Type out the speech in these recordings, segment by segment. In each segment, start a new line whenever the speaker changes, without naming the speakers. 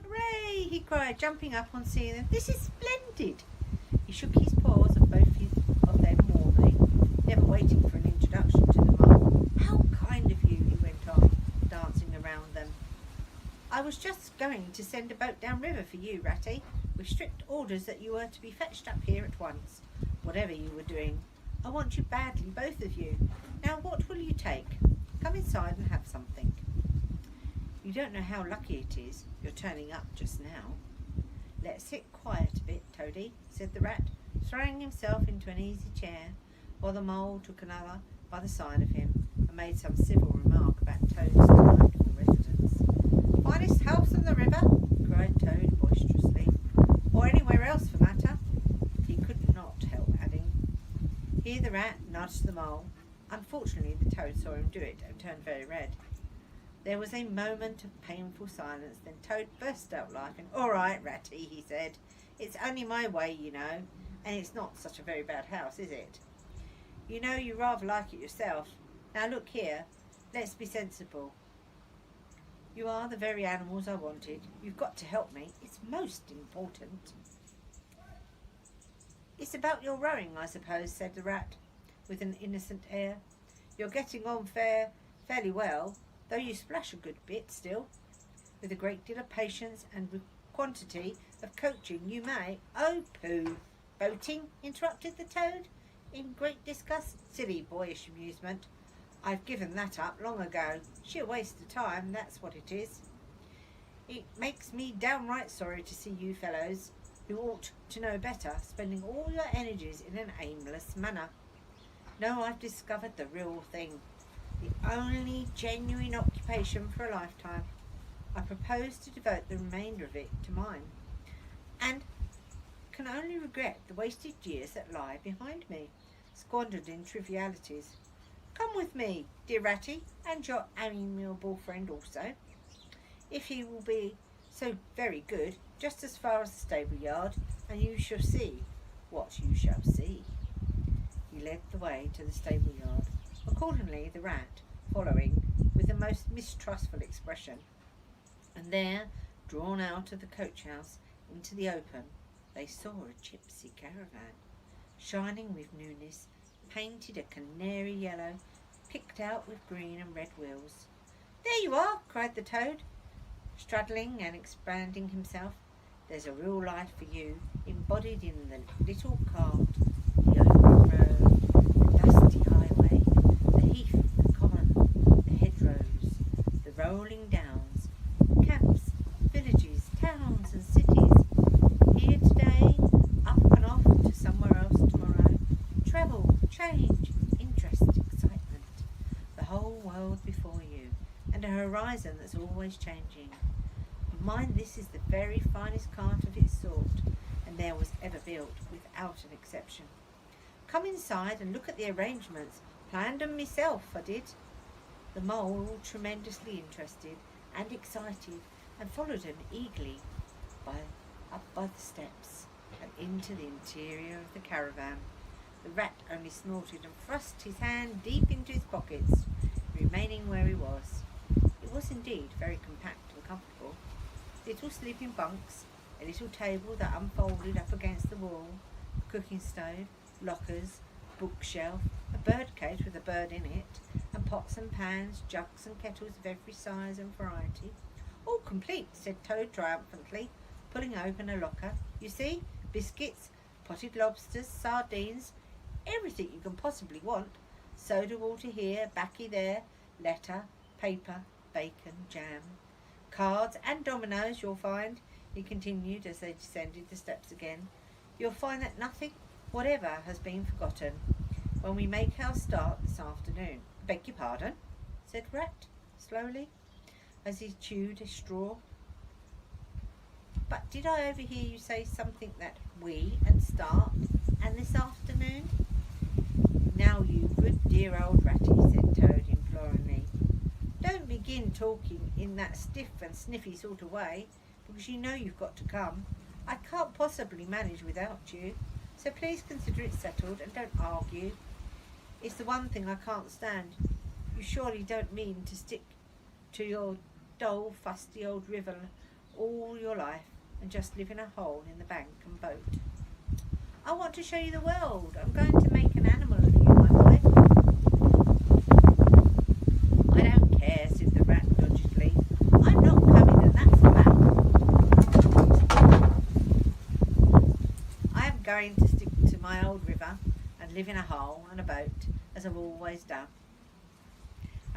Hooray! He cried, jumping up on seeing them. This is splendid! He shook his paws at both of them warmly, never waiting for an introduction to the mole. How kind of you, he went on, dancing around them. I was just going to send a boat downriver for you, Ratty, with strict orders that you were to be fetched up here at once, whatever you were doing. I want you badly, both of you. Now what will you take? Come inside and have something. You don't know how lucky it is you're turning up just now. Let's sit quiet a bit, Toady, said the rat, throwing himself into an easy chair, while the mole took another by the side of him and made some civil remark about Toad's delightful residence. Finest house on the river, cried Toad boisterously, or anywhere else for matter, he could not help adding. Here the rat nudged the mole. Unfortunately, the Toad saw him do it and turned very red. There was a moment of painful silence, then Toad burst out laughing. All right, Ratty, he said. It's only my way, you know, and it's not such a very bad house, is it? You know you rather like it yourself. Now look here, let's be sensible. You are the very animals I wanted. You've got to help me. It's most important. It's about your rowing, I suppose, said the rat, with an innocent air. You're getting on fairly well, though you splash a good bit still. With a great deal of patience and with quantity of coaching you may— Oh, pooh! Boating? Interrupted the Toad, in great disgust. Silly boyish amusement. I've given that up long ago. Sheer waste of time, that's what it is. It makes me downright sorry to see you fellows, who ought to know better, spending all your energies in an aimless manner. No, I've discovered the real thing, the only genuine occupation for a lifetime. I propose to devote the remainder of it to mine, and can only regret the wasted years that lie behind me, squandered in trivialities. Come with me, dear Ratty, and your amiable friend also, if he will be so very good, just as far as the stable yard, and you shall see what you shall see. He led the way to the stable yard. Accordingly, the rat, following with the most mistrustful expression, and there, drawn out of the coach house into the open, they saw a gypsy caravan, shining with newness, painted a canary yellow, picked out with green and red wheels. There you are, cried the Toad, straddling and expanding himself. There's a real life for you, embodied in the little cart, the open road, the dusty highway, the heath, the common, the hedgerows, the rolling downs, camps, villages, towns and cities. Here today, up and off to somewhere else tomorrow. Travel, change, interest, excitement. The whole world before you, and a horizon that's always changing. Mind, this is the very finest cart of its sort, and there was ever built, without an exception. Come inside and look at the arrangements. Planned 'em myself, I did. The mole, all tremendously interested and excited, and followed him eagerly up by the steps and into the interior of the caravan. The rat only snorted and thrust his hand deep into his pockets, remaining where he was. It was indeed very compact and comfortable. Little sleeping bunks, a little table that unfolded up against the wall, a cooking stove, lockers, bookshelf, a bird cage with a bird in it, and pots and pans, jugs and kettles of every size and variety. All complete, said Toad triumphantly, pulling open a locker. You see, biscuits, potted lobsters, sardines, everything you can possibly want. Soda water here, baccy there, letter, paper, bacon, jam. Cards and dominoes you'll find, he continued as they descended the steps again. You'll find that nothing whatever has been forgotten when we make our start this afternoon. Beg your pardon, said Rat slowly, as he chewed a straw. did I overhear you say something that we and start and this afternoon? Now you good dear old Ratty, said Toad imploringly. Don't begin talking in that stiff and sniffy sort of way, because you know you've got to come. I can't possibly manage without you, so please consider it settled and don't argue. It's the one thing I can't stand. You surely don't mean to stick to your dull, fusty old river all your life and just live in a hole in the bank and boat. I want to show you the world. I'm going to make an animal of you, my boy. I don't care, said the rat doggedly. I'm not coming, and that's flat. I am going to stick to my old river and live in a hole and a boat, as I've always done.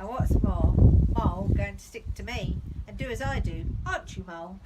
And what's more, Mole going to stick to me and do as I do, aren't you, Mole?